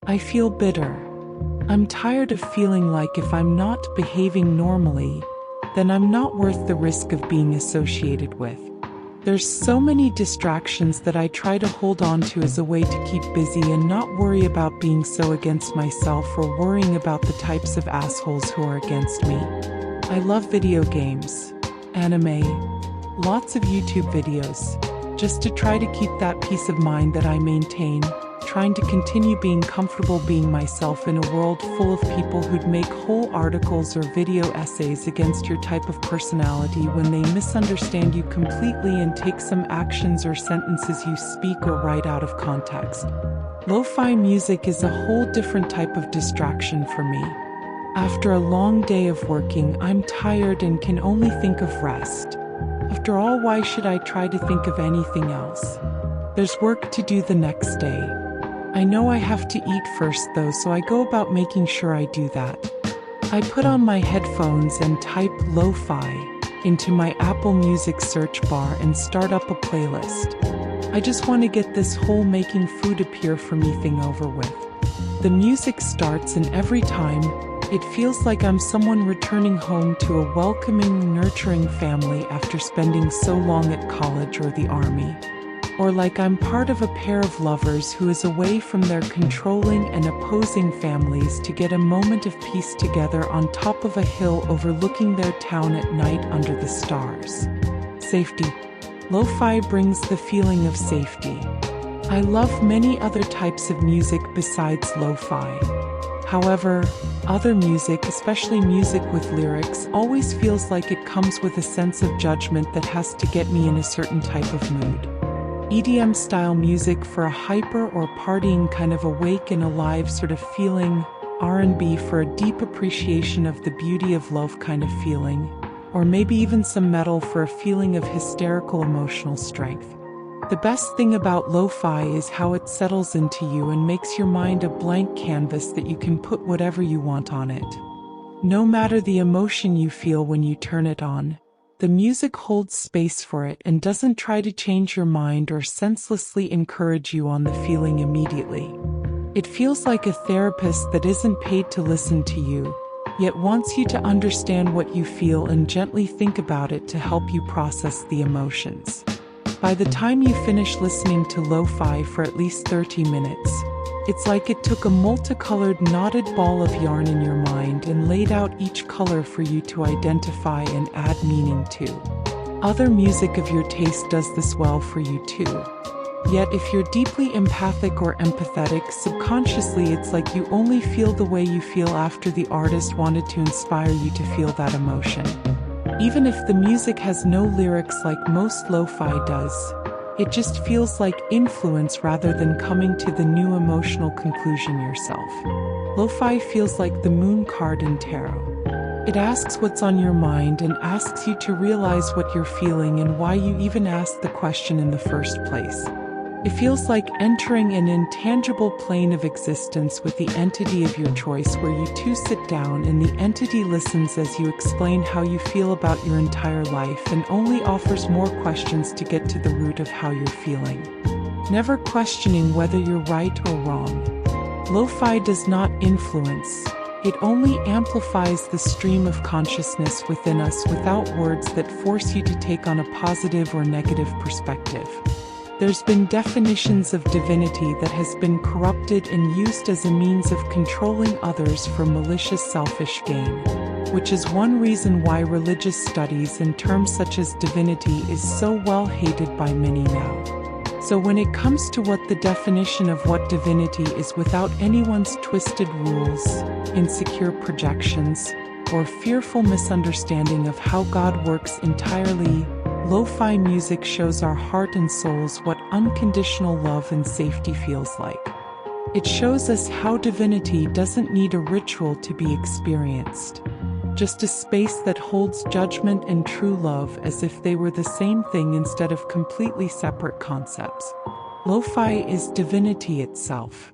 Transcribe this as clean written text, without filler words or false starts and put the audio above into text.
I feel bitter. I'm tired of feeling like if I'm not behaving normally, then I'm not worth the risk of being associated with. There's so many distractions that I try to hold on to as a way to keep busy and not worry about being so against myself or worrying about the types of assholes who are against me. I love video games, anime, lots of YouTube videos, just to try to keep that peace of mind that I maintain, trying to continue being comfortable being myself in a world full of people who'd make whole articles or video essays against your type of personality when they misunderstand you completely and take some actions or sentences you speak or write out of context. Lo-fi music is a whole different type of distraction for me. After a long day of working, I'm tired and can only think of rest. After all, why should I try to think of anything else? There's work to do the next day. I know I have to eat first though, so I go about making sure I do that. I put on my headphones and type lo-fi into my Apple Music search bar and start up a playlist. I just want to get this whole making food appear for me thing over with. The music starts and every time, it feels like I'm someone returning home to a welcoming, nurturing family after spending so long at college or the army. Or like I'm part of a pair of lovers who is away from their controlling and opposing families to get a moment of peace together on top of a hill overlooking their town at night under the stars. Safety. Lo-fi brings the feeling of safety. I love many other types of music besides lo-fi. However, other music, especially music with lyrics, always feels like it comes with a sense of judgment that has to get me in a certain type of mood. EDM-style music for a hyper or partying kind of awake and alive sort of feeling, R&B for a deep appreciation of the beauty of love kind of feeling, or maybe even some metal for a feeling of hysterical emotional strength. The best thing about lo-fi is how it settles into you and makes your mind a blank canvas that you can put whatever you want on it. No matter the emotion you feel when you turn it on, the music holds space for it and doesn't try to change your mind or senselessly encourage you on the feeling immediately. It feels like a therapist that isn't paid to listen to you, yet wants you to understand what you feel and gently think about it to help you process the emotions. By the time you finish listening to lo-fi for at least 30 minutes, it's like it took a multicolored knotted ball of yarn in your mind and laid out each color for you to identify and add meaning to. Other music of your taste does this well for you too. Yet if you're deeply empathic or empathetic, subconsciously it's like you only feel the way you feel after the artist wanted to inspire you to feel that emotion. Even if the music has no lyrics like most lo-fi does, it just feels like influence rather than coming to the new emotional conclusion yourself. Lo-fi feels like the moon card in tarot. It asks what's on your mind and asks you to realize what you're feeling and why you even asked the question in the first place. It feels like entering an intangible plane of existence with the entity of your choice where you two sit down and the entity listens as you explain how you feel about your entire life and only offers more questions to get to the root of how you're feeling. Never questioning whether you're right or wrong. Lo-fi does not influence. It only amplifies the stream of consciousness within us without words that force you to take on a positive or negative perspective. There's been definitions of divinity that has been corrupted and used as a means of controlling others for malicious selfish gain, which is one reason why religious studies and terms such as divinity is so well hated by many now. So when it comes to what the definition of what divinity is without anyone's twisted rules, insecure projections, or fearful misunderstanding of how God works entirely, lo-fi music shows our heart and souls what unconditional love and safety feels like. It shows us how divinity doesn't need a ritual to be experienced. Just a space that holds judgment and true love as if they were the same thing instead of completely separate concepts. Lo-fi is divinity itself.